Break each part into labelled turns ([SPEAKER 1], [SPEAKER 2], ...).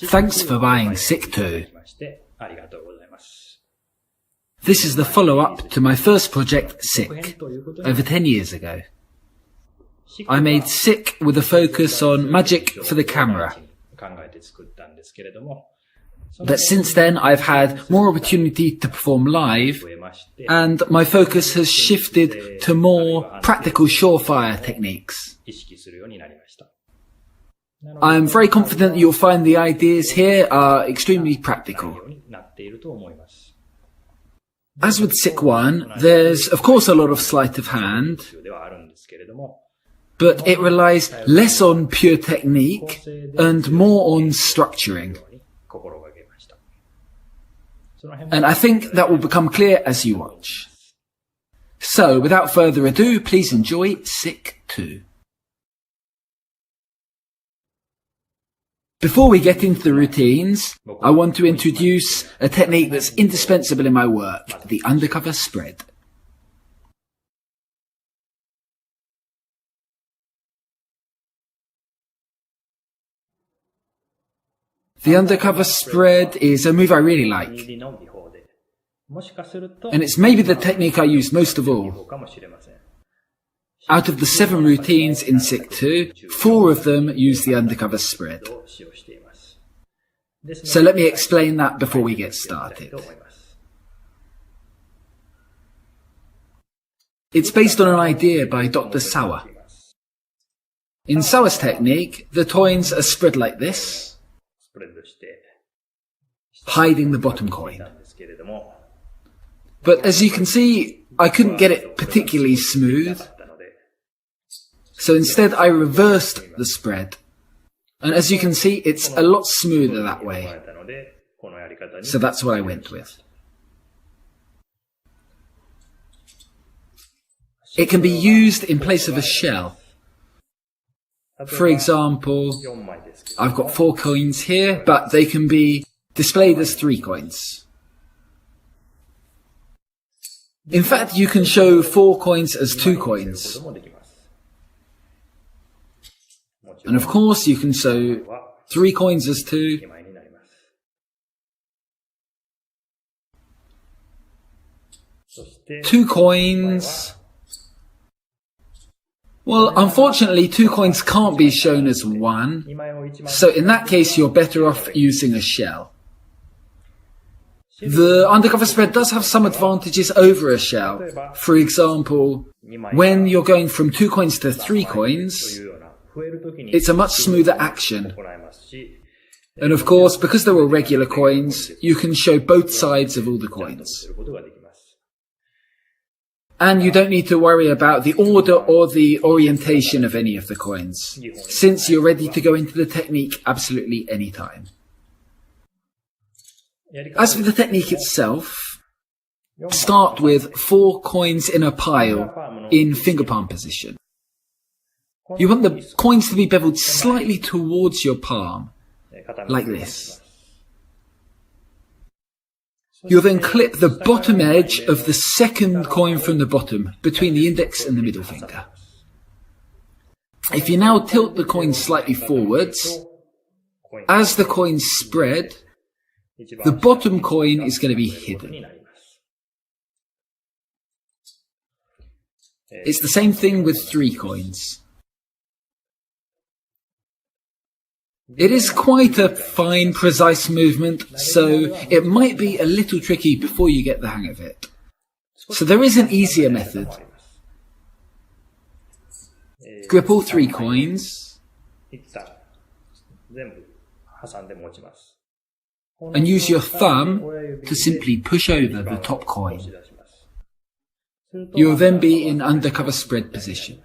[SPEAKER 1] Thanks for buying SICK2. This is the follow-up to my first project, SICK, over 10 years ago. I made SICK with a focus on magic for the camera. But since then I've had more opportunity to perform live, and my focus has shifted to more practical surefire techniques. I am very confident you'll find the ideas here are extremely practical. As with SICK1, there's of course a lot of sleight of hand, but it relies less on pure technique and more on structuring. And I think that will become clear as you watch. So, without further ado, please enjoy SICK2. Before we get into the routines, I want to introduce a technique that's indispensable in my work, the undercover spread. The undercover spread is a move I really like, and it's maybe the technique I use most of all. Out of the 7 routines in SICK2, 4 of them use the undercover spread. So let me explain that before we get started. It's based on an idea by Dr. Sawa. In Sawa's technique, the coins are spread like this, hiding the bottom coin. But as you can see, I couldn't get it particularly smooth. So instead I reversed the spread. And as you can see, it's a lot smoother that way. So that's what I went with. It can be used in place of a shell. For example, I've got 4 coins here, but they can be displayed as 3 coins. In fact, you can show 4 coins as 2 coins. And of course, you can show 3 coins as 2. 2 coins. Well, unfortunately, 2 coins can't be shown as 1. So in that case, you're better off using a shell. The undercover spread does have some advantages over a shell. For example, when you're going from 2 coins to 3 coins, it's a much smoother action. And of course, because they're all regular coins, you can show both sides of all the coins. And you don't need to worry about the order or the orientation of any of the coins, since you're ready to go into the technique absolutely any time. As for the technique itself, start with 4 coins in a pile in finger palm position. You want the coins to be beveled slightly towards your palm, like this. You'll then clip the bottom edge of the second coin from the bottom, between the index and the middle finger. If you now tilt the coin slightly forwards, as the coins spread, the bottom coin is going to be hidden. It's the same thing with 3 coins. It is quite a fine, precise movement, so it might be a little tricky before you get the hang of it. So there is an easier method. Grip all 3 coins and use your thumb to simply push over the top coin. You'll then be in undercover spread position.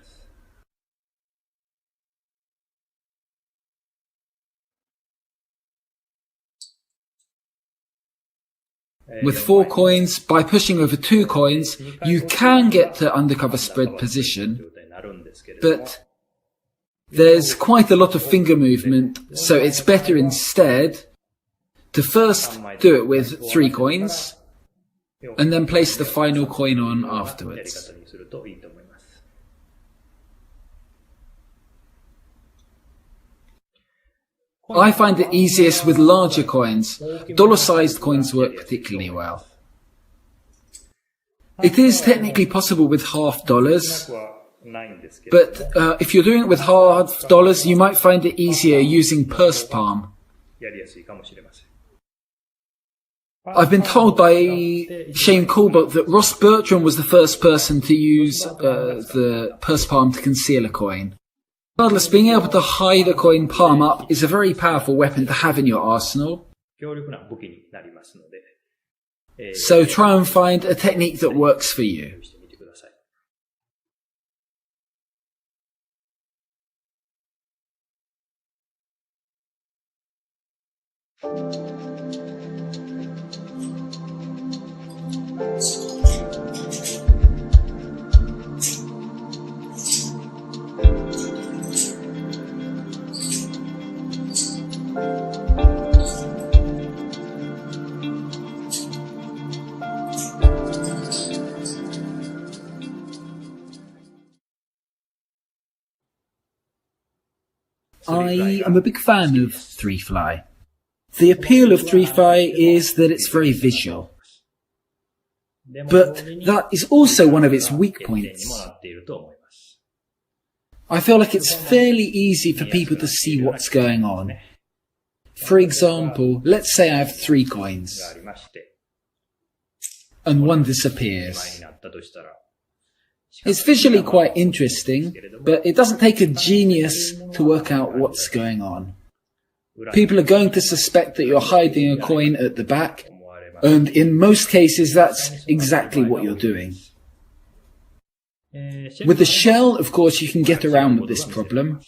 [SPEAKER 1] With 4 coins, by pushing over 2 coins, you can get to undercover spread position, but there's quite a lot of finger movement, so it's better instead to first do it with 3 coins, and then place the final coin on afterwards. I find it easiest with larger coins. Dollar-sized coins work particularly well. It is technically possible with half dollars, but if you're doing it with half dollars, you might find it easier using pursed palm. I've been told by Shane Colbert that Ross Bertrand was the first person to use the pursed palm to conceal a coin. Regardless, being able to hide a coin palm up is a very powerful weapon to have in your arsenal. So try and find a technique that works for you. I am a big fan of Three Fly. The appeal of Three Fly is that it's very visual. But that is also one of its weak points. I feel like it's fairly easy for people to see what's going on. For example, let's say I have 3 coins, and one disappears. It's visually quite interesting, but it doesn't take a genius to work out what's going on. People are going to suspect that you're hiding a coin at the back, and in most cases that's exactly what you're doing. With the shell, of course, you can get around with this problem.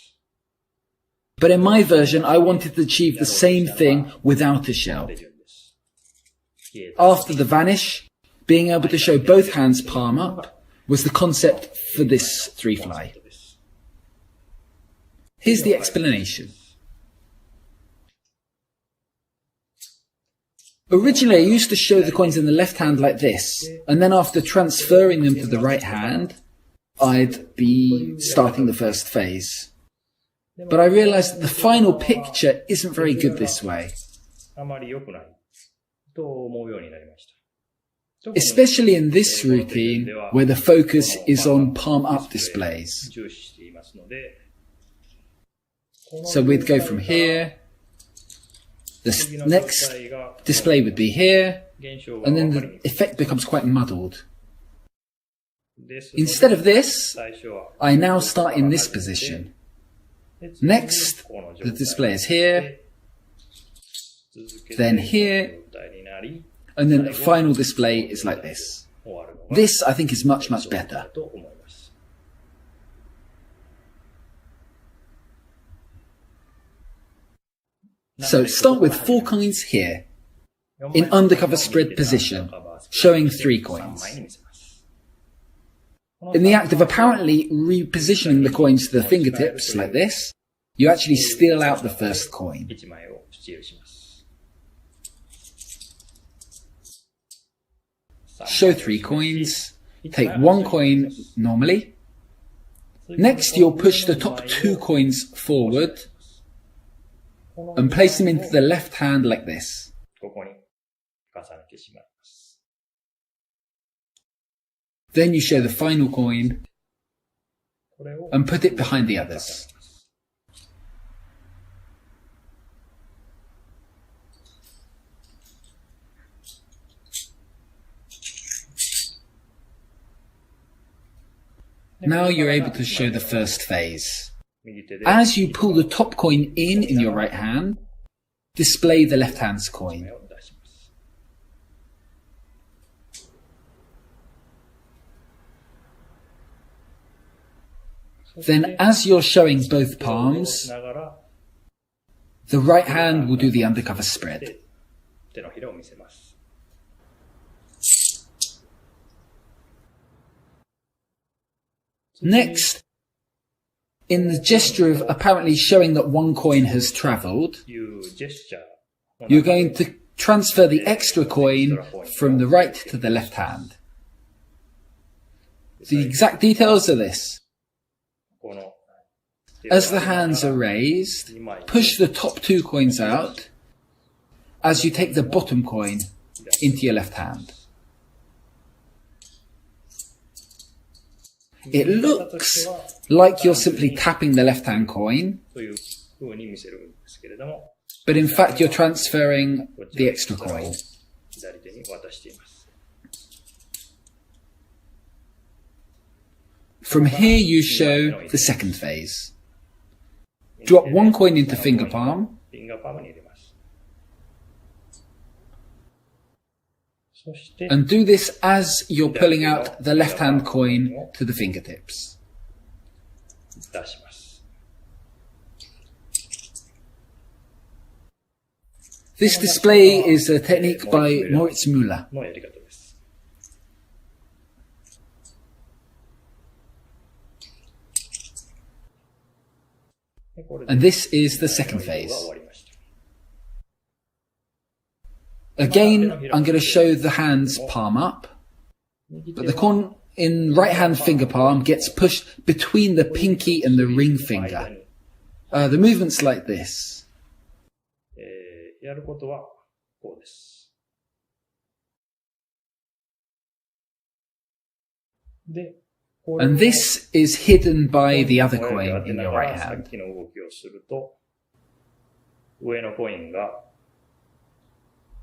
[SPEAKER 1] But in my version, I wanted to achieve the same thing without a shell. After the vanish, being able to show both hands palm up was the concept for this Three Fly. Here's the explanation. Originally, I used to show the coins in the left hand like this, and then after transferring them to the right hand, I'd be starting the first phase. But I realized that the final picture isn't very good this way. Especially in this routine, where the focus is on palm-up displays. So we'd go from here, the next display would be here, and then the effect becomes quite muddled. Instead of this, I now start in this position. Next, the display is here, then here, and then the final display is like this. This, I think, is much, much better. So start with 4 coins here, in undercover spread position, showing 3 coins. In the act of apparently repositioning the coins to the fingertips, like this, you actually steal out the first coin. Show 3 coins, take 1 coin normally. Next, you'll push the top 2 coins forward and place them into the left hand like this. Then you show the final coin and put it behind the others. Now you're able to show the first phase. As you pull the top coin in your right hand, display the left hand's coin. Then as you're showing both palms, the right hand will do the undercover spread. Next, in the gesture of apparently showing that 1 coin has travelled, you're going to transfer the extra coin from the right to the left hand. The exact details are this. As the hands are raised, push the top 2 coins out as you take the bottom coin into your left hand. It looks like you're simply tapping the left-hand coin, but in fact you're transferring the extra coin. From here you show the second phase. Drop 1 coin into finger palm, and do this as you're pulling out the left-hand coin to the fingertips. This display is a technique by Moritz Müller. And this is the second phase. Again, I'm going to show the hands palm up, but the coin in right hand finger palm gets pushed between the pinky and the ring finger. The movement's like this. And this is hidden by the other coin in your right hand.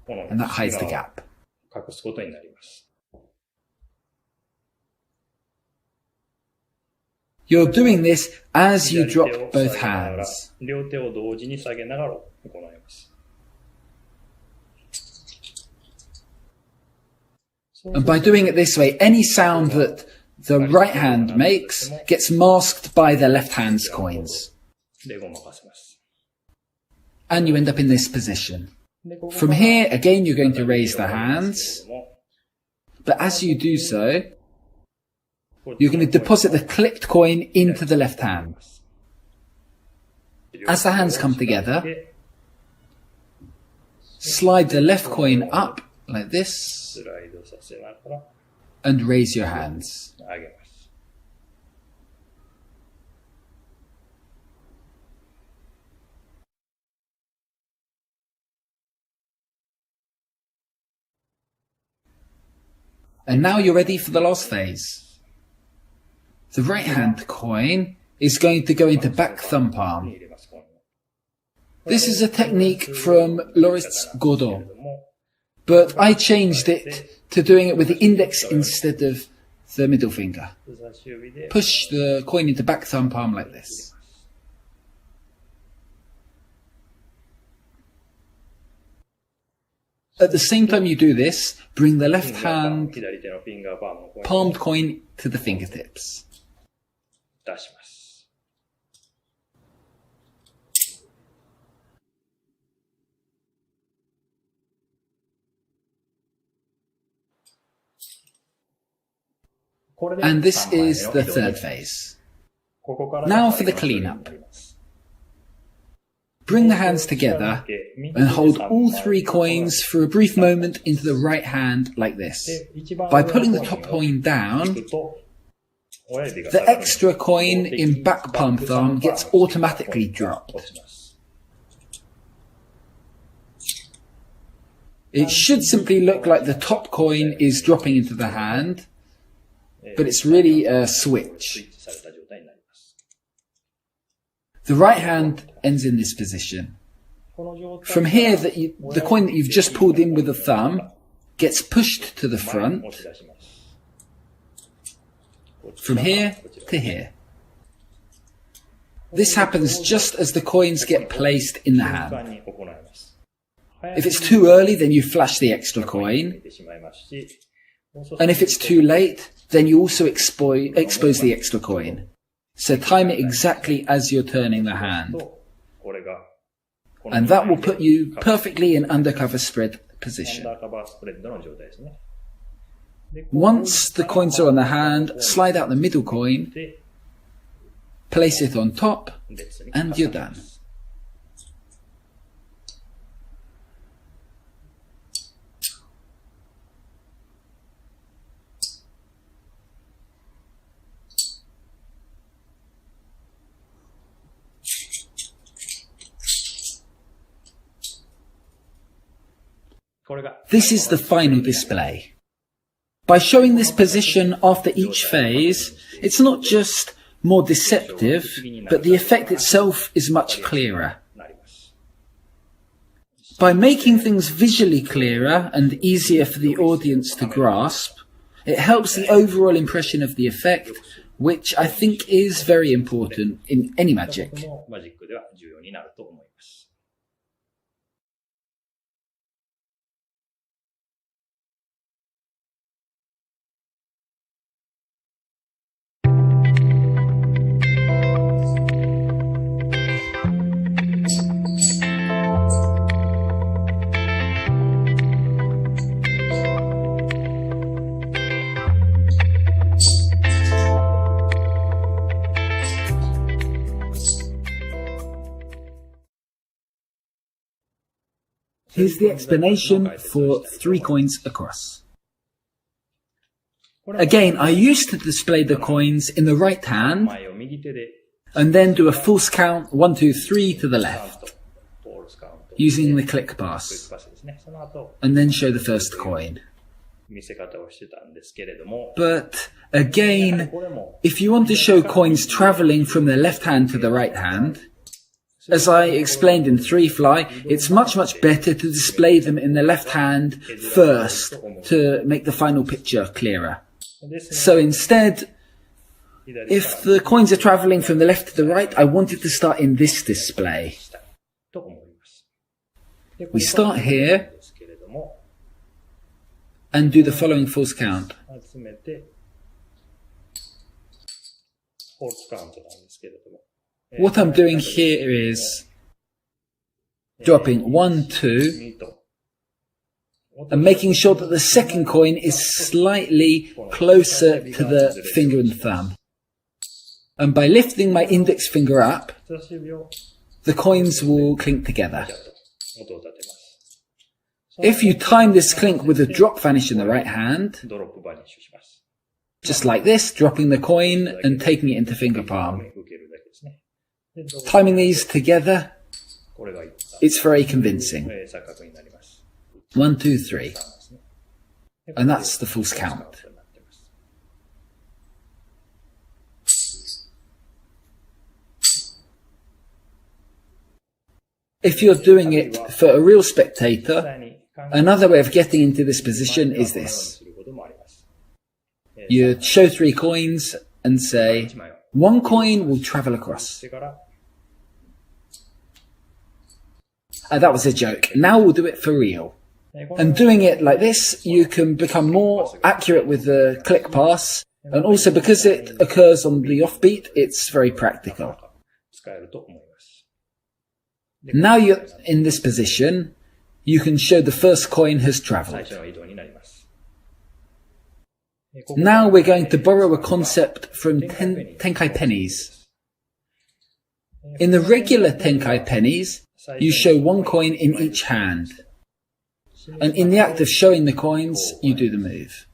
[SPEAKER 1] And that hides the gap. You're doing this as you drop both hands. And by doing it this way, any sound that the right hand makes gets masked by the left hand's coins. And you end up in this position. From here, again, you're going to raise the hands, but as you do so, you're going to deposit the clipped coin into the left hand. As the hands come together, slide the left coin up like this, and raise your hands. And now you're ready for the last phase. The right hand coin is going to go into back thumb palm. This is a technique from Loris Godot, but I changed it to doing it with the index instead of the middle finger. Push the coin into back thumb palm like this. At the same time you do this, bring the left hand palmed coin to the fingertips. And this is the third phase. Now for the cleanup. Bring the hands together and hold all 3 coins for a brief moment into the right hand like this. By pulling the top coin down, the extra coin in back palm thumb gets automatically dropped. It should simply look like the top coin is dropping into the hand, but it's really a switch. The right hand ends in this position. From here, the coin that you've just pulled in with the thumb gets pushed to the front, from here to here. This happens just as the coins get placed in the hand. If it's too early, then you flash the extra coin. And if it's too late, then you also expose the extra coin. So time it exactly as you're turning the hand. And that will put you perfectly in undercover spread position. Once the coins are on the hand, slide out the middle coin, place it on top, and you're done. This is the final display. By showing this position after each phase, it's not just more deceptive, but the effect itself is much clearer. By making things visually clearer and easier for the audience to grasp, it helps the overall impression of the effect, which I think is very important in any magic. Here's the explanation for 3 coins across. Again, I used to display the coins in the right hand and then do a false count 1, 2, 3 to the left using the click pass and then show the first coin. But again, if you want to show coins traveling from the left hand to the right hand, as I explained in 3-fly, it's much better to display them in the left hand first to make the final picture clearer. So instead, if the coins are traveling from the left to the right, I wanted to start in this display. We start here and do the following false count. What I'm doing here is dropping 1, 2, and making sure that the second coin is slightly closer to the finger and thumb. And by lifting my index finger up, the coins will clink together. If you time this clink with a drop vanish in the right hand, just like this, dropping the coin and taking it into finger palm. Timing these together, it's very convincing. 1, 2, 3. And that's the false count. If you're doing it for a real spectator, another way of getting into this position is this. You show 3 coins and say, 1 coin will travel across. That was a joke. Now we'll do it for real. And doing it like this, you can become more accurate with the click pass, and also because it occurs on the offbeat, it's very practical. Now you're in this position, you can show the first coin has traveled. Now we're going to borrow a concept from Tenkai pennies. In the regular Tenkai pennies, you show 1 coin in each hand. And in the act of showing the coins, you do the move.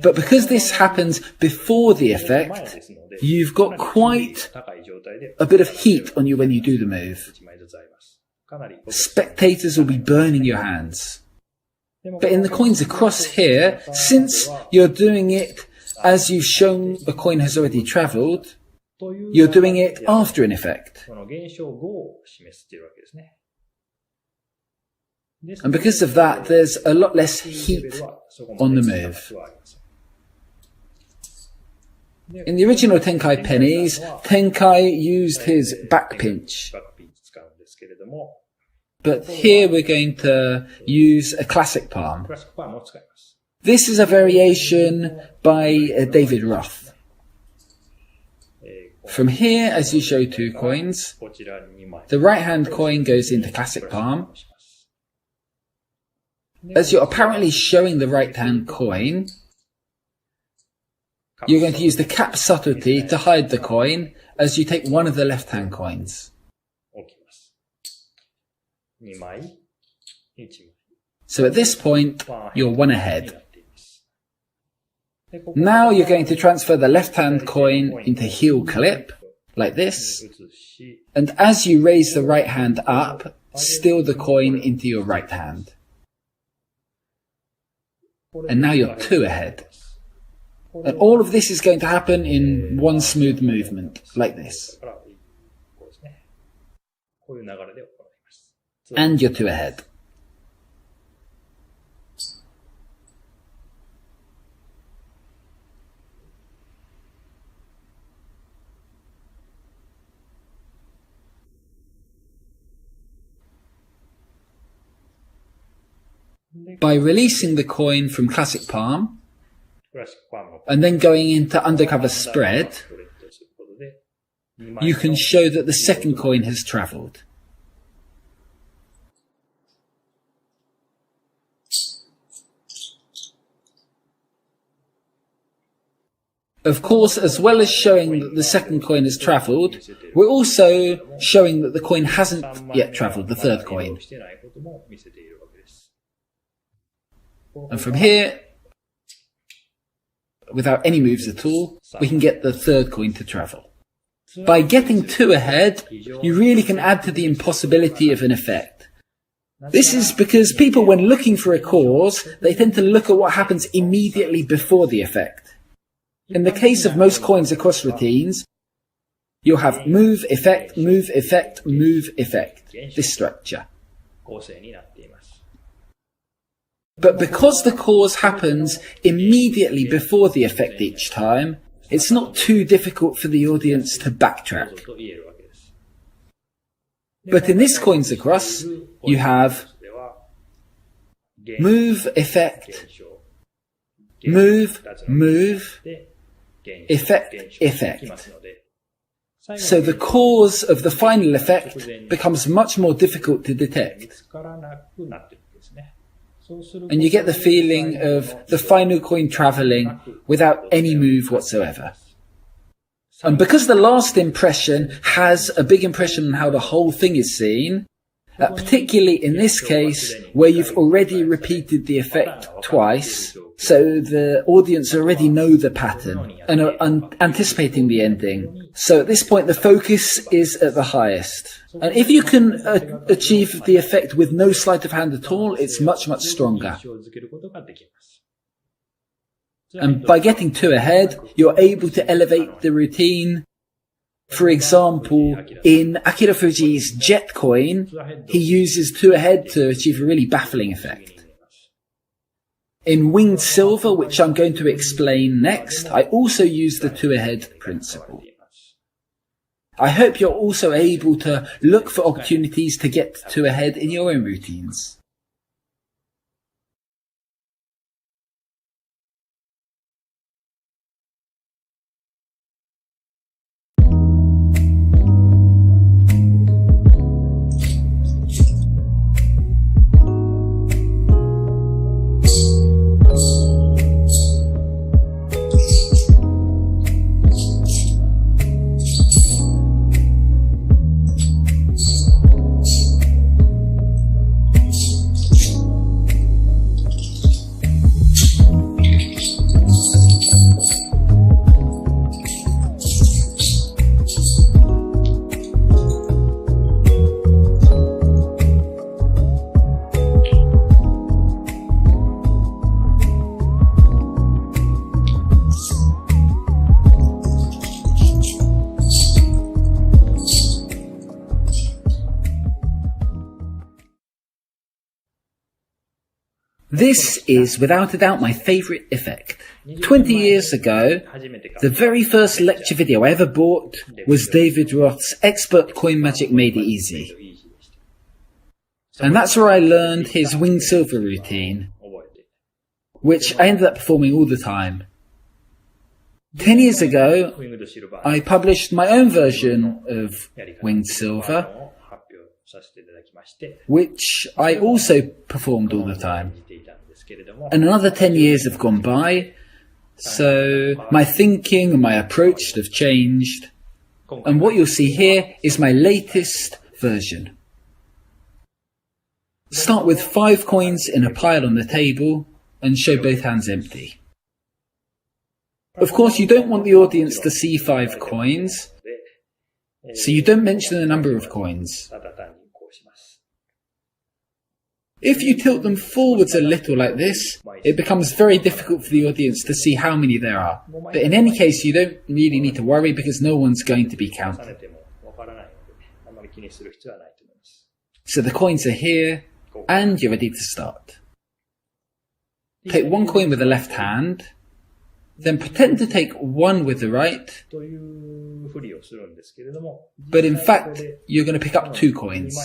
[SPEAKER 1] But because this happens before the effect, you've got quite a bit of heat on you when you do the move. Spectators will be burning your hands. But in the coins across here, since you're doing it as you've shown the coin has already travelled, you're doing it after an effect. And because of that, there's a lot less heat on the move. In the original Tenkai pennies, Tenkai used his back pinch. But here we're going to use a classic palm. This is a variation by David Roth. From here, as you show 2 coins, the right hand coin goes into classic palm. As you're apparently showing the right hand coin, you're going to use the cap subtlety to hide the coin as you take one of the left hand coins. So at this point, you're 1 ahead. Now you're going to transfer the left hand coin into heel clip, like this. And as you raise the right hand up, steal the coin into your right hand. And now you're 2 ahead. And all of this is going to happen in one smooth movement, like this. And you're 2 ahead. By releasing the coin from classic palm, and then going into undercover spread, you can show that the second coin has travelled. Of course, as well as showing that the second coin has travelled, we're also showing that the coin hasn't yet travelled, the third coin. And from here, without any moves at all, we can get the third coin to travel. By getting 2 ahead, you really can add to the impossibility of an effect. This is because people, when looking for a cause, they tend to look at what happens immediately before the effect. In the case of most coins across routines, you'll have move, effect, move, effect, move, effect, this structure. But because the cause happens immediately before the effect each time, it's not too difficult for the audience to backtrack. But in this Coins Across, you have move, effect, move, move, effect, effect. So the cause of the final effect becomes much more difficult to detect. And you get the feeling of the final coin travelling without any move whatsoever. And because the last impression has a big impression on how the whole thing is seen, particularly in this case where you've already repeated the effect twice, so the audience already know the pattern and are anticipating the ending. So at this point the focus is at the highest. And if you can achieve the effect with no sleight of hand at all, it's much, much stronger. And by getting 2 ahead, you're able to elevate the routine. For example, in Akira Fuji's Jet coin, he uses 2 ahead to achieve a really baffling effect. In Winged Silver, which I'm going to explain next, I also use the 2 ahead principle. I hope you're also able to look for opportunities to get 2 ahead in your own routines. This is without a doubt my favourite effect. 20 years ago, the very first lecture video I ever bought was David Roth's Expert Coin Magic Made It Easy. And that's where I learned his Winged Silver routine, which I ended up performing all the time. 10 years ago, I published my own version of Winged Silver, which I also performed all the time. And another 10 years have gone by, so my thinking and my approach have changed. And what you'll see here is my latest version. Start with 5 coins in a pile on the table and show both hands empty. Of course, you don't want the audience to see 5 coins, so you don't mention the number of coins. If you tilt them forwards a little like this, it becomes very difficult for the audience to see how many there are. But in any case, you don't really need to worry because no one's going to be counted. So the coins are here, and you're ready to start. Take one coin with the left hand, then pretend to take one with the right, but in fact, you're going to pick up 2 coins.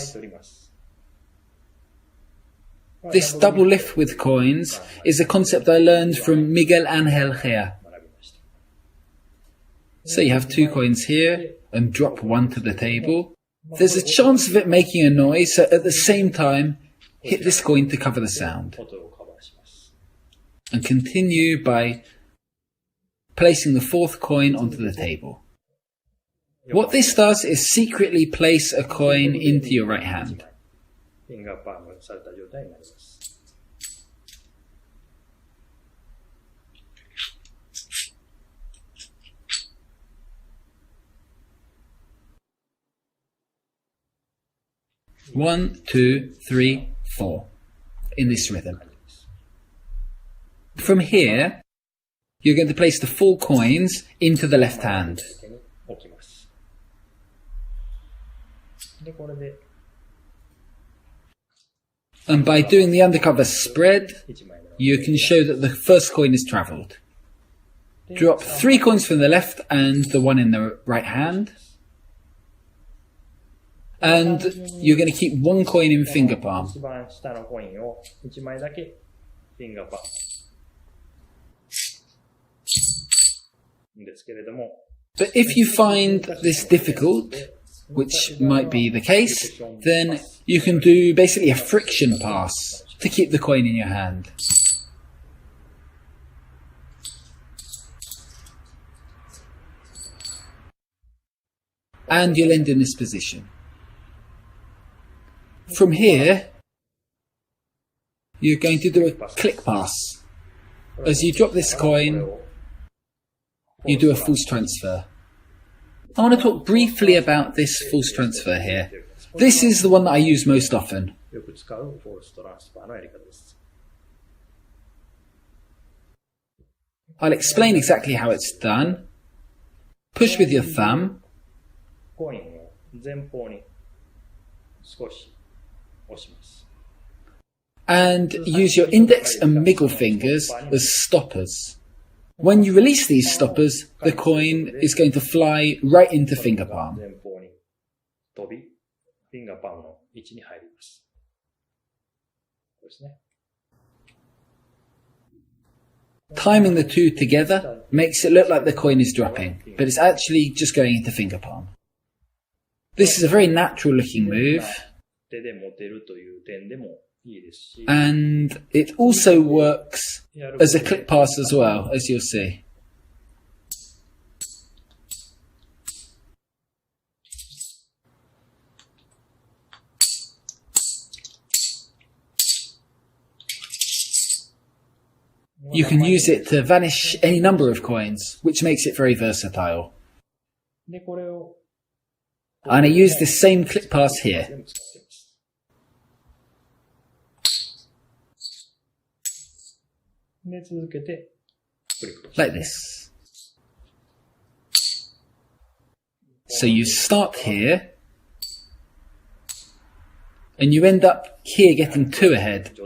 [SPEAKER 1] This double lift with coins is a concept I learned from Miguel Angel Gea. So you have 2 coins here, and drop 1 to the table. There's a chance of it making a noise, so at the same time, hit this coin to cover the sound. And continue by placing the 4th coin onto the table. What this does is secretly place a coin into your right hand. One, 2, 3, 4 in this rhythm. From here, you're going to place the 4 coins into the left hand. And by doing the undercover spread, you can show that the first coin has travelled. Drop 3 coins from the left and the 1 in the right hand. And you're going to keep 1 coin in finger palm. But if you find this difficult, which might be the case, then you can do basically a friction pass to keep the coin in your hand. And you'll end in this position. From here, you're going to do a click pass. As you drop this coin, you do a force transfer. I want to talk briefly about this force transfer here. This is the one that I use most often. I'll explain exactly how it's done. Push with your thumb. And use your index and middle fingers as stoppers. When you release these stoppers, the coin is going to fly right into finger palm. Timing the 2 together makes it look like the coin is dropping, but it's actually just going into finger palm. This is a very natural looking move, and it also works as a click pass as well, as you'll see. You can use it to vanish any number of coins, which makes it very versatile. And I use this same click pass here. Like this. So you start here, and you end up here getting 2 ahead.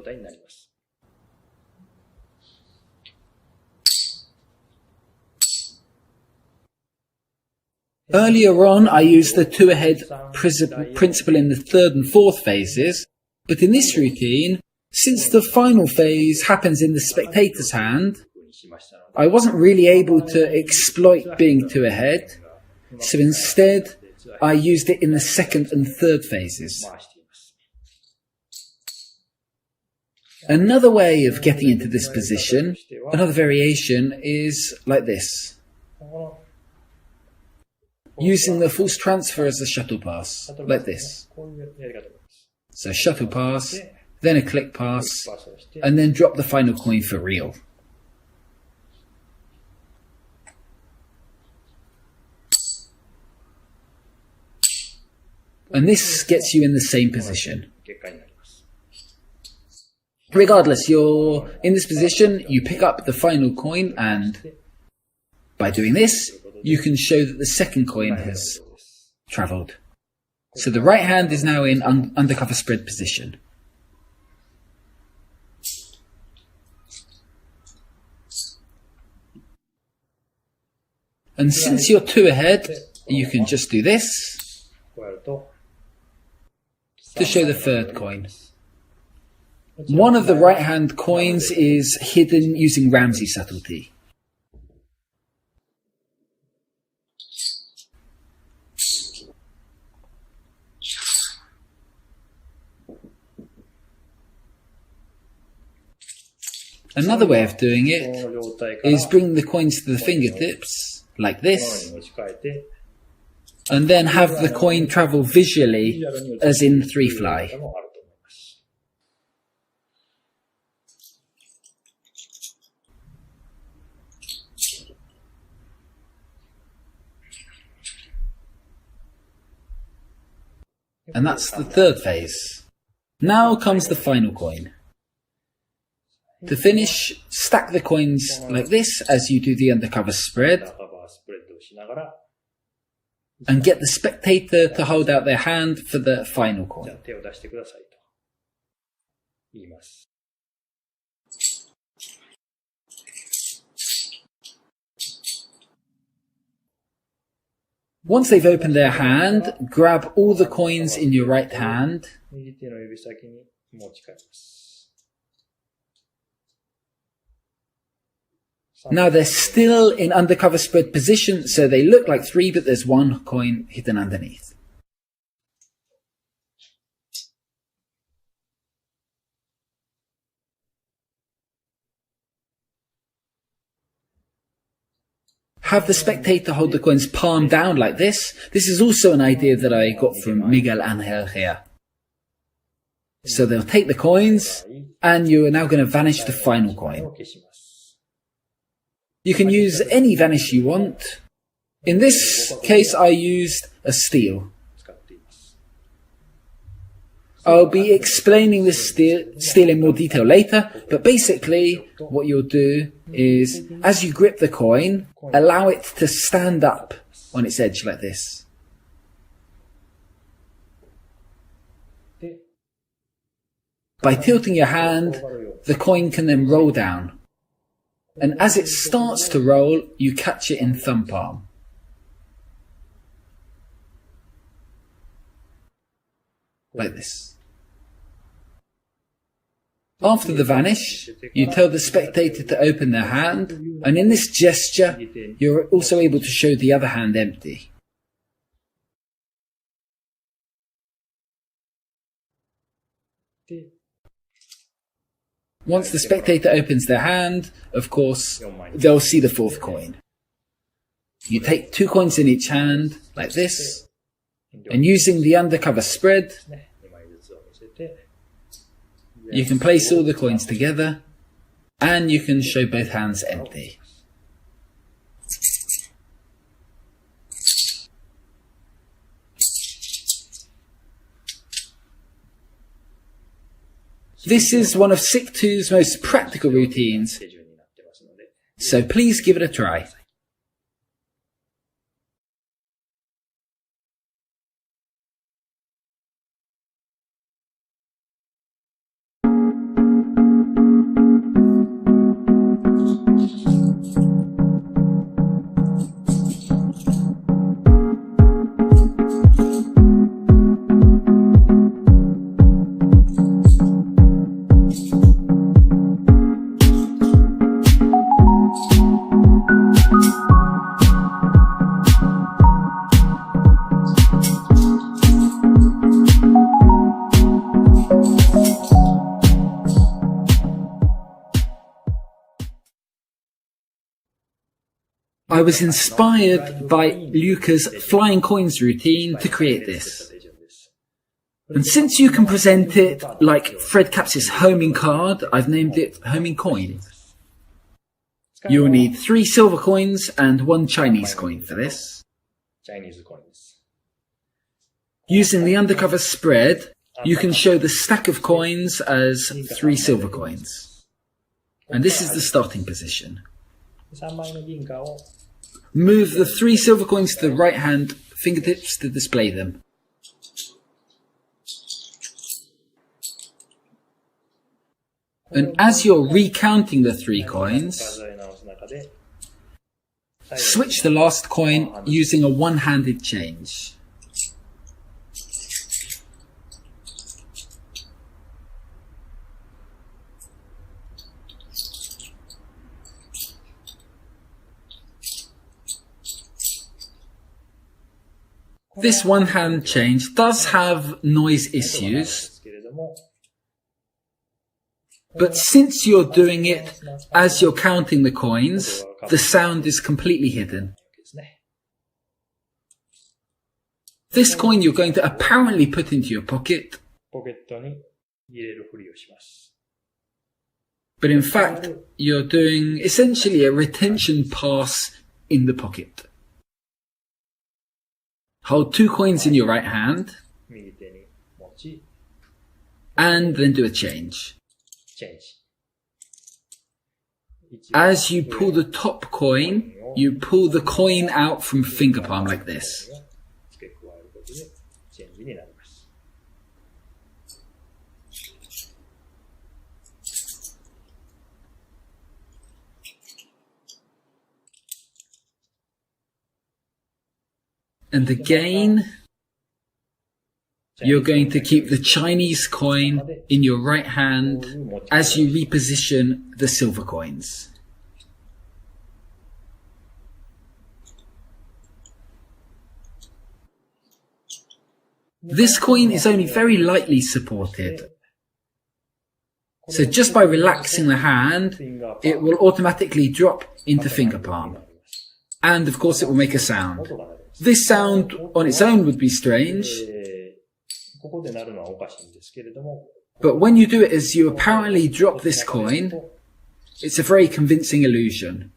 [SPEAKER 1] Earlier on, I used the 2 ahead principle in the 3rd and 4th phases, but in this routine, since the final phase happens in the spectator's hand, I wasn't really able to exploit being 2 ahead, so instead I used it in the 2nd and 3rd phases. Another way of getting into this position, another variation, is like this. Using the force transfer as a shuttle pass, like this. So shuttle pass, then a click pass, and then drop the final coin for real. And this gets you in the same position. Regardless, you're in this position, you pick up the final coin, and by doing this, you can show that the second coin has travelled. So the right hand is now in undercover spread position. And since you're 2 ahead, you can just do this to show the third coin. One of the right hand coins is hidden using Ramsey subtlety. Another way of doing it is bringing the coins to the fingertips, like this, and then have the coin travel visually, as in 3 fly. And that's the third phase. Now comes the final coin. To finish, stack the coins like this as you do the undercover spread, and get the spectator to hold out their hand for the final coin. Once they've opened their hand, grab all the coins in your right hand. Now they're still in undercover spread position, so they look like 3, but there's 1 coin hidden underneath. Have the spectator hold the coins palm down like this. This is also an idea that I got from Miguel Angel here. So they'll take the coins, and you are now going to vanish the final coin. You can use any vanish you want. In this case, I used a steal. I'll be explaining this steal in more detail later, but basically what you'll do is, as you grip the coin, allow it to stand up on its edge like this. By tilting your hand, the coin can then roll down. And as it starts to roll, you catch it in thumb palm. Like this. After the vanish, you tell the spectator to open their hand, and in this gesture, you're also able to show the other hand empty. Once the spectator opens their hand, of course, they'll see the 4th coin. You take 2 coins in each hand, like this, and using the undercover spread, you can place all the coins together, and you can show both hands empty. This is one of SIC2's most practical routines, so please give it a try. I was inspired by Luca's flying coins routine to create this. And since you can present it like Fred Caps's homing card, I've named it homing coin. You'll need 3 silver coins and 1 Chinese coin for this. Using the undercover spread, you can show the stack of coins as 3 silver coins. And this is the starting position. Move the 3 silver coins to the right hand fingertips to display them. And as you're recounting the 3 coins, switch the last coin using a one-handed change. This one-hand change does have noise issues, but since you're doing it as you're counting the coins, the sound is completely hidden. This coin you're going to apparently put into your pocket, but in fact you're doing essentially a retention pass in the pocket. Hold 2 coins in your right hand, and then do a change. As you pull the top coin, you pull the coin out from finger palm like this. And again, you're going to keep the Chinese coin in your right hand as you reposition the silver coins. This coin is only very lightly supported. So just by relaxing the hand, it will automatically drop into finger palm. And of course it will make a sound. This sound on its own would be strange, but when you do it as you apparently drop this coin, it's a very convincing illusion.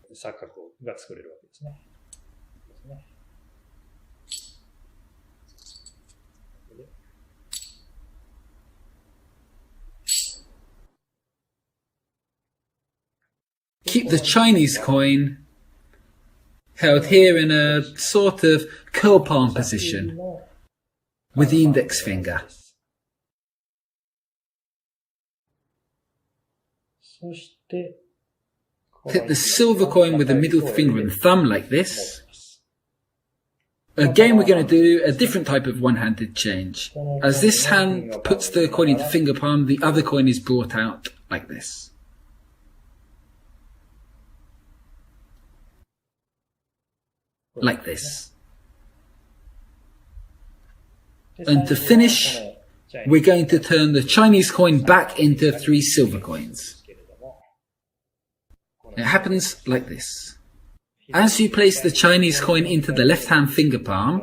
[SPEAKER 1] Keep the Chinese coin held here in a sort of curl palm position with the index finger. Hit the silver coin with the middle finger and thumb like this. Again, we're going to do a different type of one-handed change. As this hand puts the coin into finger palm, the other coin is brought out like this. Like this. And to finish, we're going to turn the Chinese coin back into 3 silver coins. It happens like this. As you place the Chinese coin into the left-hand finger palm,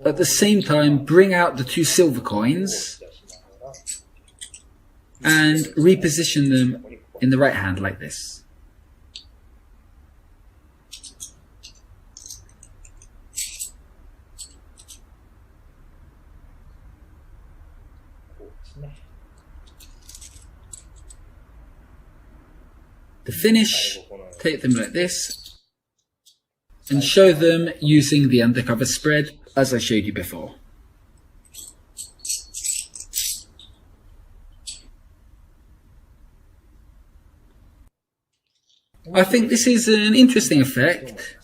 [SPEAKER 1] at the same time bring out the 2 silver coins and reposition them in the right hand like this. To finish, take them like this and show them using the undercover spread as I showed you before. I think this is an interesting effect,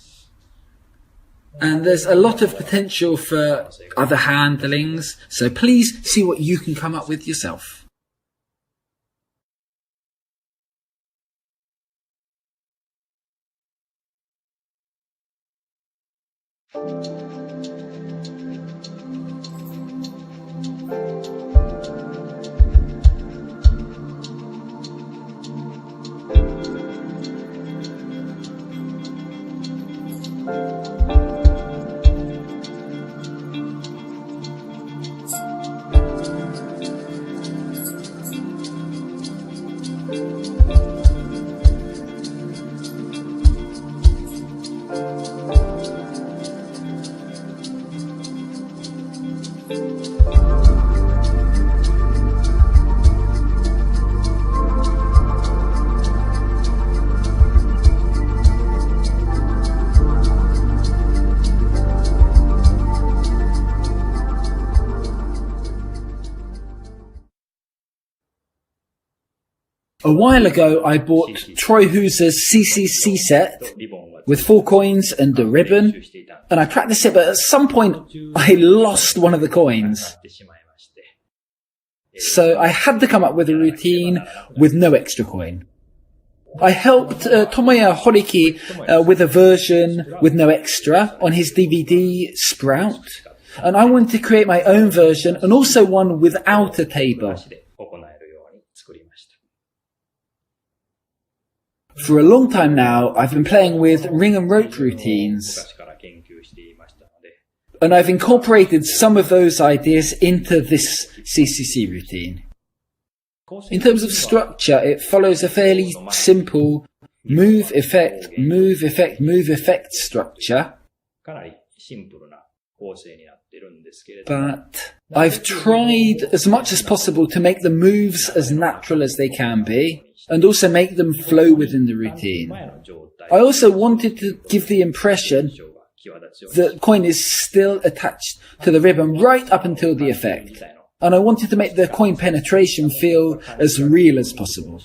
[SPEAKER 1] and there's a lot of potential for other handlings, so please see what you can come up with yourself. A while ago, I bought Troy Hooser's CCC set with 4 coins and a ribbon, and I practiced it, but at some point, I lost one of the coins. So I had to come up with a routine with no extra coin. I helped Tomoya Horiki with a version with no extra on his DVD Sprout, and I wanted to create my own version and also one without a table. For a long time now, I've been playing with ring and rope routines, and I've incorporated some of those ideas into this CCC routine. In terms of structure, it follows a fairly simple move, effect, move, effect, move, effect structure. But I've tried as much as possible to make the moves as natural as they can be, and also make them flow within the routine. I also wanted to give the impression that the coin is still attached to the ribbon right up until the effect. And I wanted to make the coin penetration feel as real as possible.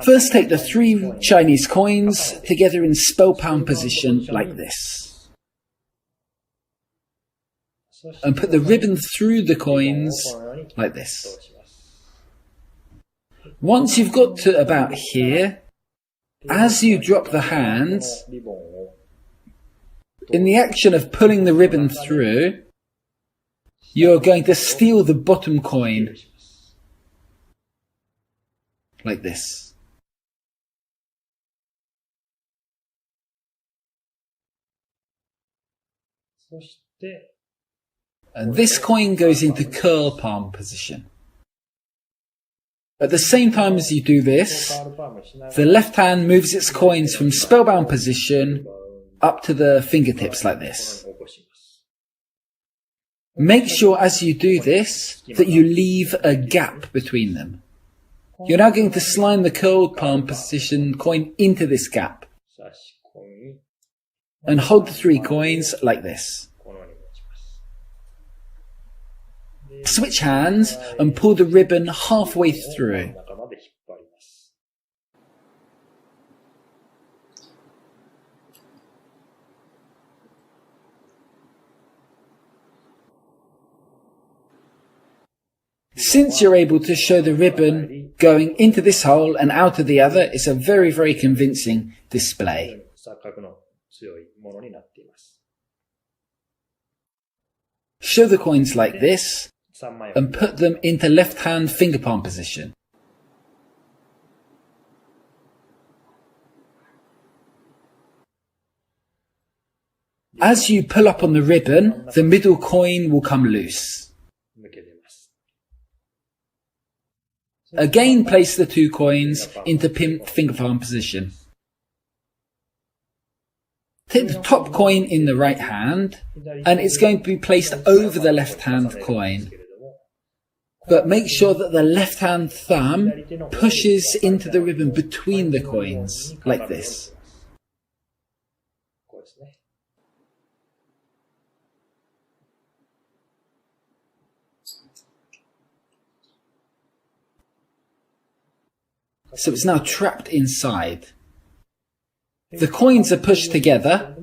[SPEAKER 1] First, take the 3 Chinese coins together in spellbound position like this. And put the ribbon through the coins like this. Once you've got to about here, as you drop the hands, in the action of pulling the ribbon through, you're going to steal the bottom coin like this. And this coin goes into curl palm position. At the same time as you do this, the left hand moves its coins from spellbound position up to the fingertips like this. Make sure as you do this that you leave a gap between them. You're now going to slide the curled palm position coin into this gap. And hold the 3 coins like this. Switch hands and pull the ribbon halfway through. Since you're able to show the ribbon going into this hole and out of the other, it's a very, very convincing display. Show the coins like this and put them into left hand finger palm position. As you pull up on the ribbon, the middle coin will come loose. Again, place the 2 coins into finger palm position. Take the top coin in the right hand, and it's going to be placed over the left hand coin. But make sure that the left hand thumb pushes into the ribbon between the coins, like this. So it's now trapped inside. The coins are pushed together,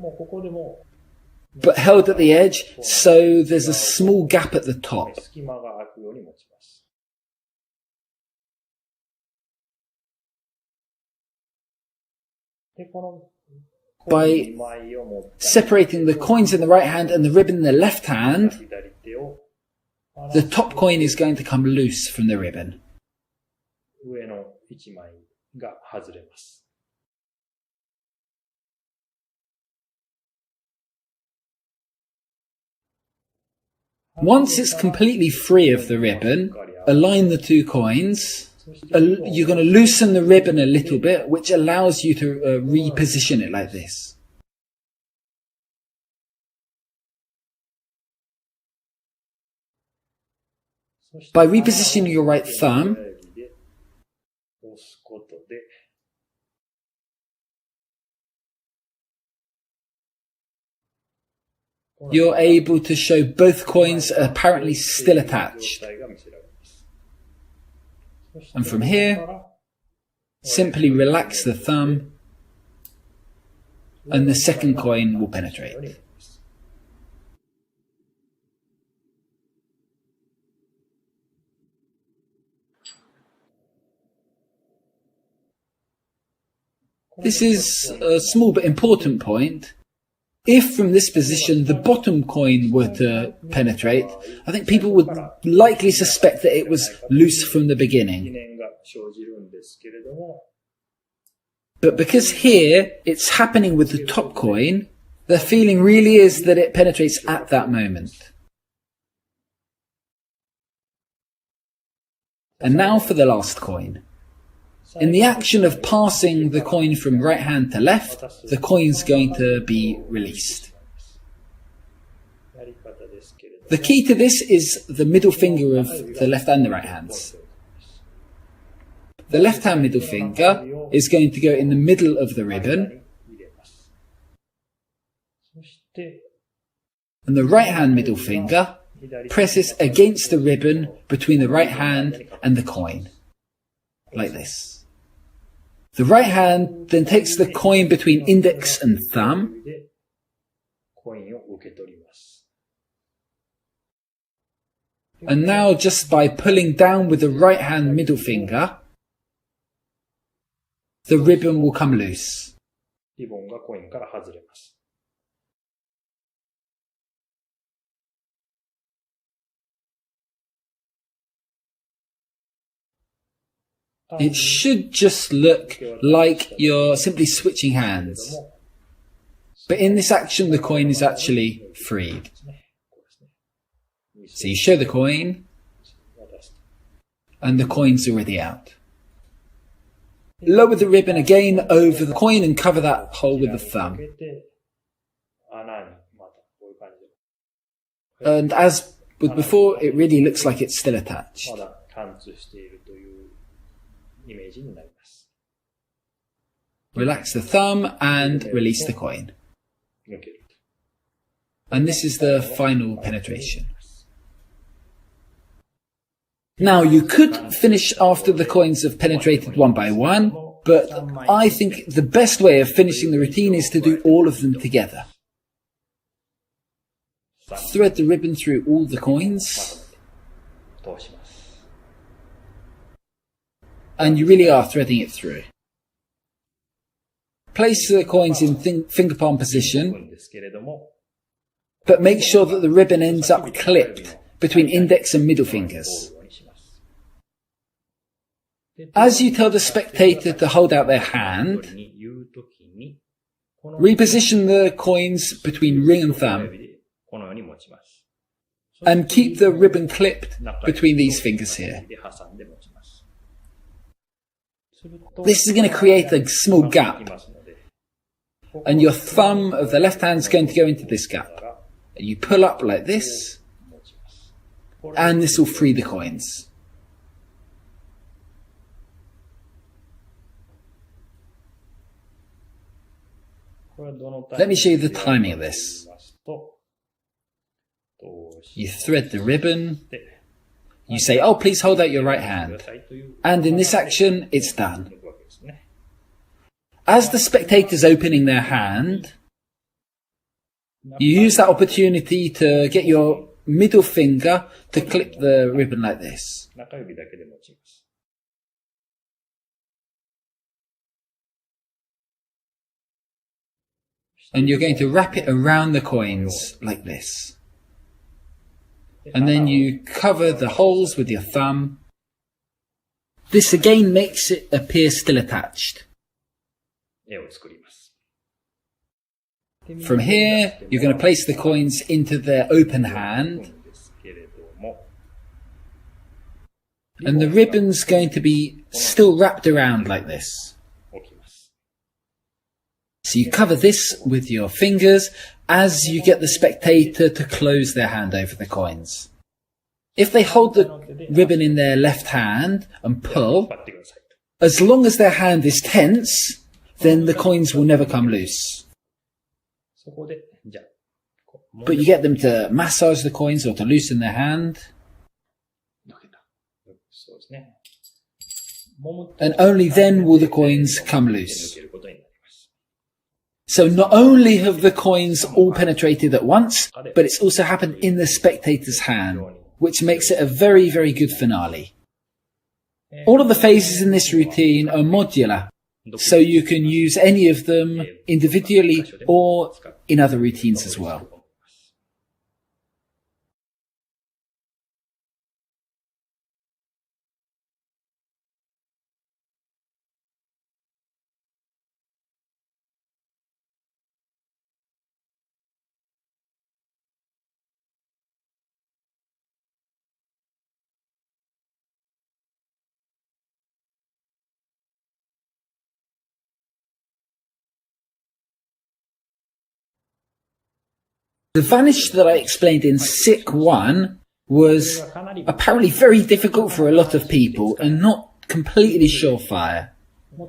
[SPEAKER 1] but held at the edge, so there's a small gap at the top. By separating the coins in the right hand and the ribbon in the left hand, the top coin is going to come loose from the ribbon. Once it's completely free of the ribbon, align the 2 coins. You're going to loosen the ribbon a little bit, which allows you to reposition it like this. By repositioning your right thumb, you're able to show both coins apparently still attached. And from here, simply relax the thumb, and the second coin will penetrate. This is a small but important point. If from this position the bottom coin were to penetrate, I think people would likely suspect that it was loose from the beginning. But because here it's happening with the top coin, the feeling really is that it penetrates at that moment. And now for the last coin. In the action of passing the coin from right hand to left, the coin's going to be released. The key to this is the middle finger of the left and the right hands. The left hand middle finger is going to go in the middle of the ribbon, and the right hand middle finger presses against the ribbon between the right hand and the coin, like this. The right hand then takes the coin between index and thumb, and now just by pulling down with the right hand middle finger, the ribbon will come loose. It should just look like you're simply switching hands. But in this action, the coin is actually freed. So you show the coin, and the coin's already out. Lower the ribbon again over the coin and cover that hole with the thumb. And as with before, it really looks like it's still attached. Relax the thumb and release the coin. And this is the final penetration. Now you could finish after the coins have penetrated one by one, but I think the best way of finishing the routine is to do all of them together. Thread the ribbon through all the coins. And you really are threading it through. Place the coins in finger palm position, but make sure that the ribbon ends up clipped between index and middle fingers. As you tell the spectator to hold out their hand, reposition the coins between ring and thumb, and keep the ribbon clipped between these fingers here. This is going to create a small gap, and your thumb of the left hand is going to go into this gap. You pull up like this, and this will free the coins. Let me show you the timing of this. You thread the ribbon. You say, oh, please hold out your right hand. And in this action, it's done. As the spectator's opening their hand, you use that opportunity to get your middle finger to clip the ribbon like this. And you're going to wrap it around the coins like this. And then you cover the holes with your thumb. This again makes it appear still attached. From here, you're going to place the coins into their open hand. And the ribbon's going to be still wrapped around like this. So you cover this with your fingers as you get the spectator to close their hand over the coins. If they hold the ribbon in their left hand and pull, as long as their hand is tense, then the coins will never come loose. But you get them to massage the coins or to loosen their hand. and only then will the coins come loose. So not only have the coins all penetrated at once, but it's also happened in the spectator's hand, which makes it a very, very good finale. All of the phases in this routine are modular, so you can use any of them individually or in other routines as well. The vanish that I explained in SIC 1 was apparently very difficult for a lot of people and not completely surefire.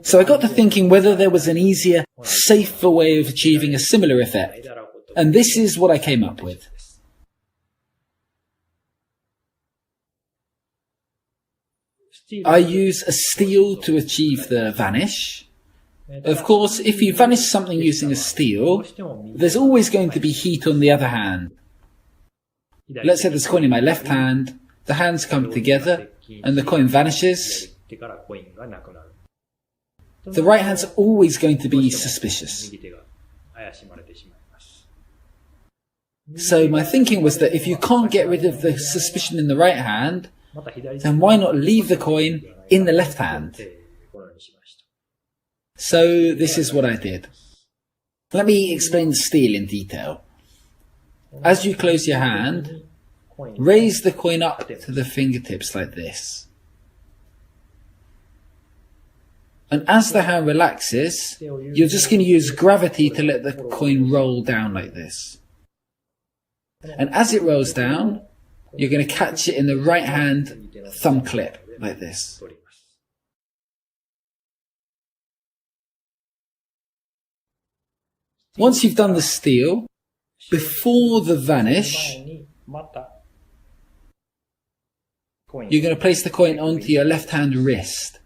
[SPEAKER 1] So I got to thinking whether there was an easier, safer way of achieving a similar effect. And this is what I came up with. I use a steel to achieve the vanish. Of course, if you vanish something using a steel, there's always going to be heat on the other hand. Let's say there's a coin in my left hand, the hands come together, and the coin vanishes. The right hand's always going to be suspicious. So my thinking was that if you can't get rid of the suspicion in the right hand, then why not leave the coin in the left hand? So this is what I did. Let me explain the steel in detail. As you close your hand, raise the coin up to the fingertips like this. And as the hand relaxes, you're just going to use gravity to let the coin roll down like this. And as it rolls down, you're going to catch it in the right hand thumb clip like this. Once you've done the steel, before the vanish, you're going to place the coin onto your left hand wrist.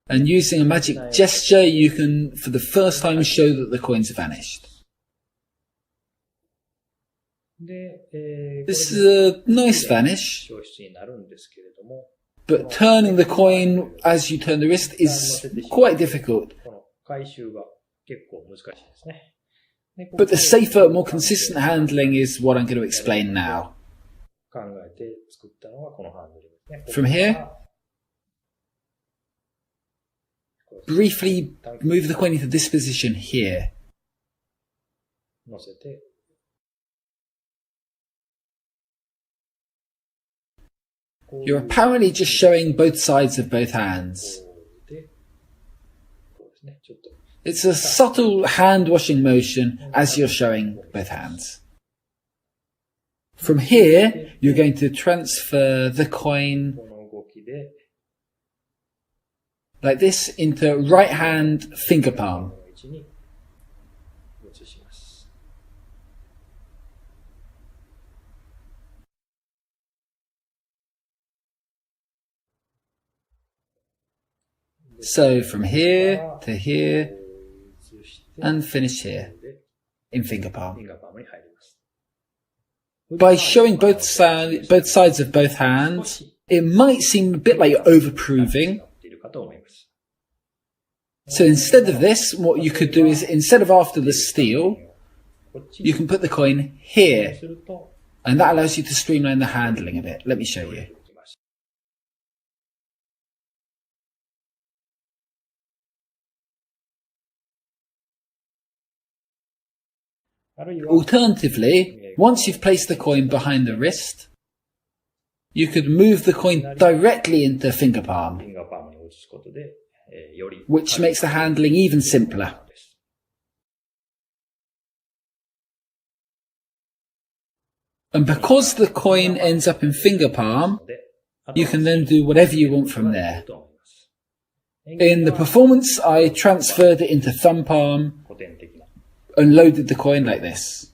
[SPEAKER 1] And using a magic gesture, you can, for the first time, show that the coin's vanished. This is a nice vanish, but turning the coin as you turn the wrist is quite difficult. But the safer, more consistent handling is what I'm going to explain now. From here, briefly move the coin into this position here. You're apparently just showing both sides of both hands. It's a subtle hand-washing motion as you're showing both hands. From here, you're going to transfer the coin like this into right hand finger palm. So from here to here and finish here in finger palm. By showing both sides of both hands, it might seem a bit like you're overproving. So instead of this, what you could do is, instead of after the steel, you can put the coin here. And that allows you to streamline the handling a bit. Let me show you. Alternatively, once you've placed the coin behind the wrist, you could move the coin directly into finger palm, which makes the handling even simpler. And because the coin ends up in finger palm, you can then do whatever you want from there. In the performance, I transferred it into thumb palm and loaded the coin like this.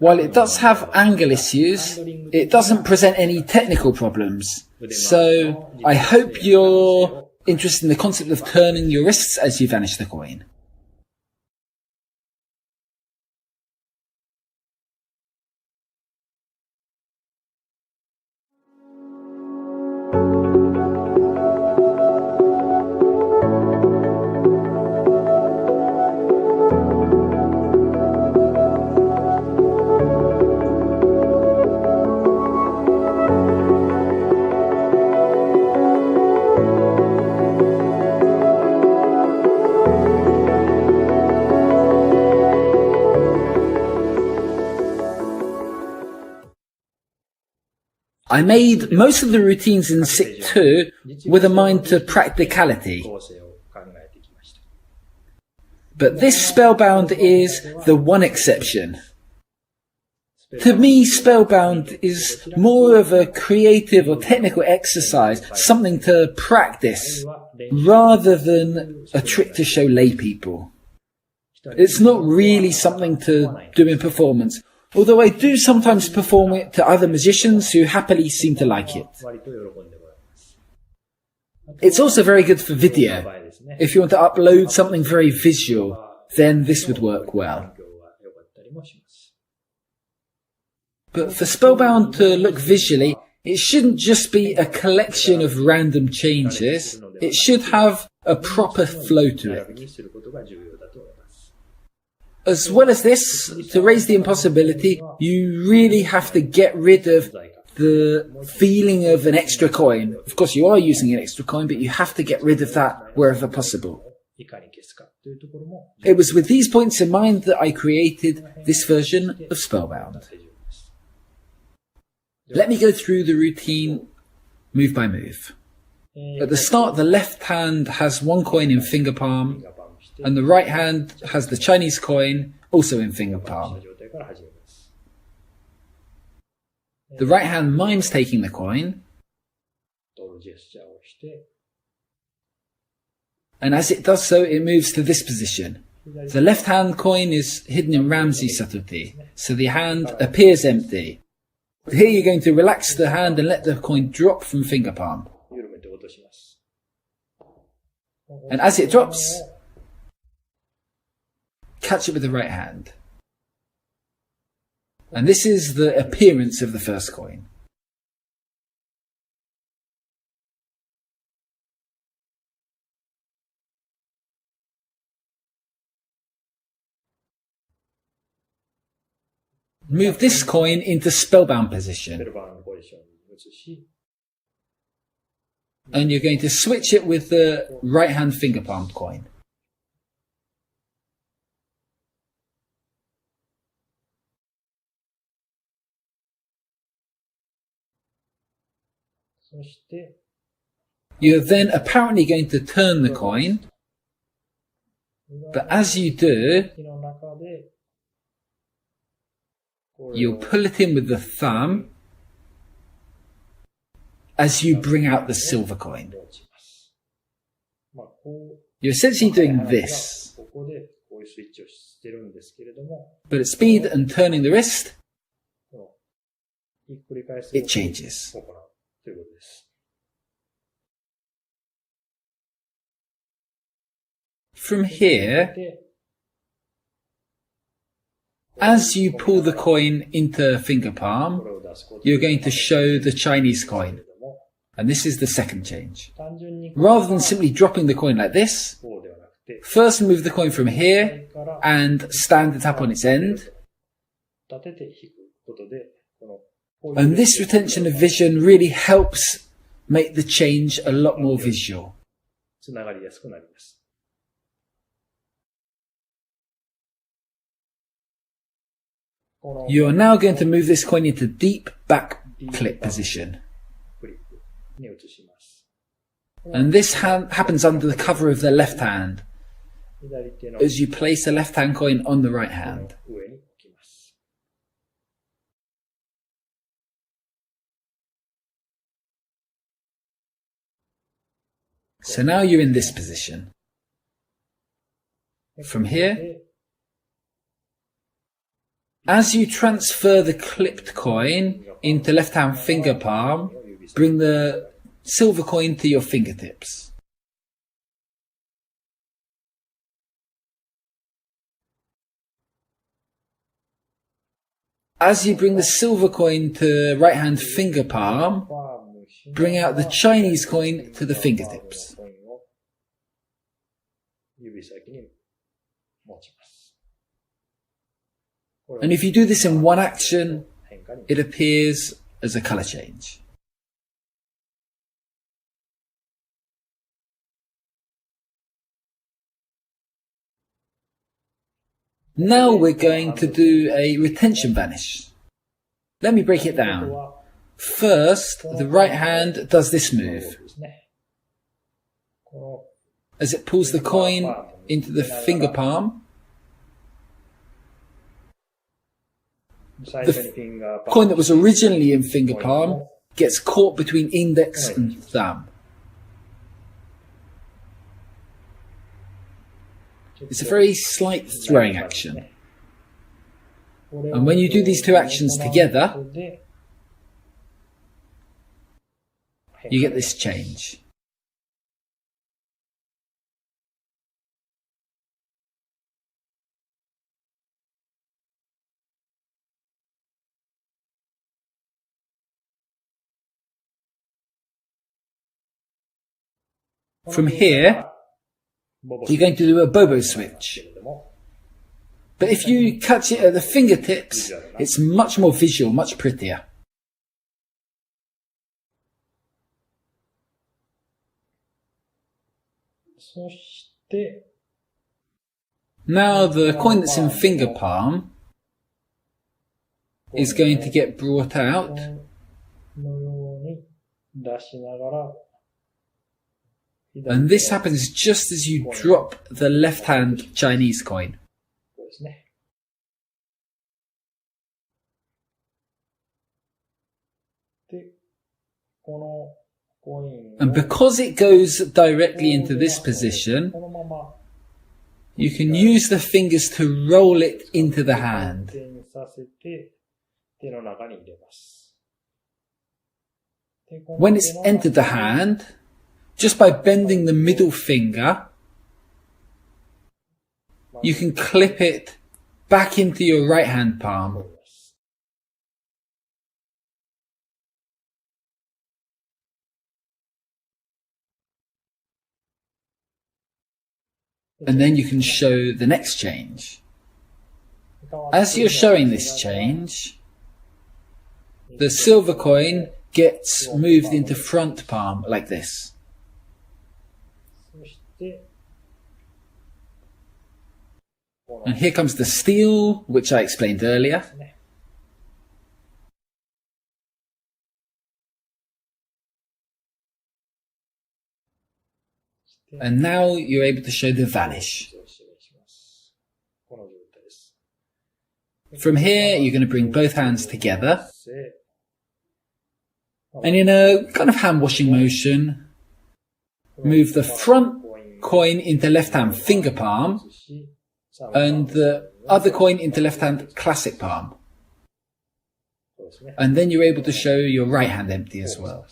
[SPEAKER 1] while it does have angle issues, it doesn't present any technical problems. So I hope you're interested in the concept of turning your wrists as you vanish the coin. I made most of the routines in SIC 2 with a mind to practicality. But this Spellbound is the one exception. To me, Spellbound is more of a creative or technical exercise, something to practice, rather than a trick to show laypeople. It's not really something to do in performance, although I do sometimes perform it to other musicians who happily seem to like it. It's also very good for video. If you want to upload something very visual, then this would work well. But for Spellbound to look visually, it shouldn't just be a collection of random changes. It should have a proper flow to it. As well as this, to raise the impossibility, you really have to get rid of the feeling of an extra coin. Of course, you are using an extra coin, but you have to get rid of that wherever possible. It was with these points in mind that I created this version of Spellbound. Let me go through the routine move by move. At the start, the left hand has one coin in finger palm, and the right hand has the Chinese coin also in finger palm. The right hand mimes taking the coin, and as it does so, it moves to this position. The left hand coin is hidden in Ramsey Satuti, so the hand appears empty. Here you're going to relax the hand and let the coin drop from finger palm. And as it drops, catch it with the right hand. And this is the appearance of the first coin. Move this coin into Spellbound position. And you're going to switch it with the right hand finger palm coin. You're then apparently going to turn the coin, but as you do, you'll pull it in with the thumb as you bring out the silver coin. You're essentially doing this, but at speed and turning the wrist, it changes. From here, as you pull the coin into finger palm, you're going to show the Chinese coin. And this is the second change. Rather than simply dropping the coin like this, first move the coin from here and stand it up on its end. And this retention of vision really helps make the change a lot more visual. You are now going to move this coin into deep back click position. And this happens under the cover of the left hand, as you place the left hand coin on the right hand. So now you're in this position. From here, As you transfer the clipped coin into left-hand finger palm, bring the silver coin to your fingertips. As you bring the silver coin to right-hand finger palm, bring out the Chinese coin to the fingertips. And if you do this in one action, it appears as a color change. Now we're going to do a retention vanish. Let me break it down. First, the right hand does this move. As it pulls the coin into the finger palm, the coin that was originally in finger palm gets caught between index and thumb. It's a very slight throwing action. And when you do these two actions together, you get this change. From here, you're going to do a Bobo switch. But if you catch it at the fingertips, it's much more visual, much prettier. Now the coin that's in finger palm is going to get brought out. And this happens just as you drop the left-hand Chinese coin. And because it goes directly into this position, you can use the fingers to roll it into the hand. When it's entered the hand, just by bending the middle finger, you can clip it back into your right hand palm. And then you can show the next change. As you're showing this change, the silver coin gets moved into front palm like this. And here comes the steel, which I explained earlier. And now you're able to show the vanish. From here, you're going to bring both hands together. And in a kind of hand-washing motion, move the front coin into left-hand finger palm and the other coin into left-hand classic palm. And then you're able to show your right hand empty as well.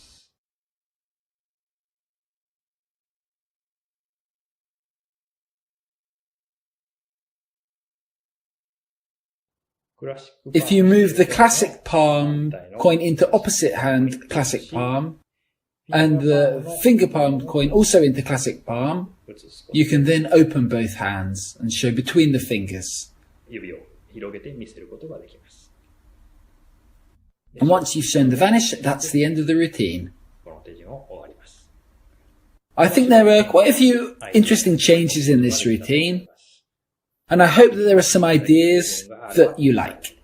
[SPEAKER 1] If you move the classic palm coin into opposite hand classic palm, and the finger palm coin also into classic palm, you can then open both hands and show between the fingers. And once you've shown the vanish, that's the end of the routine. I think there are quite a few interesting changes in this routine, and I hope that there are some ideas that you like.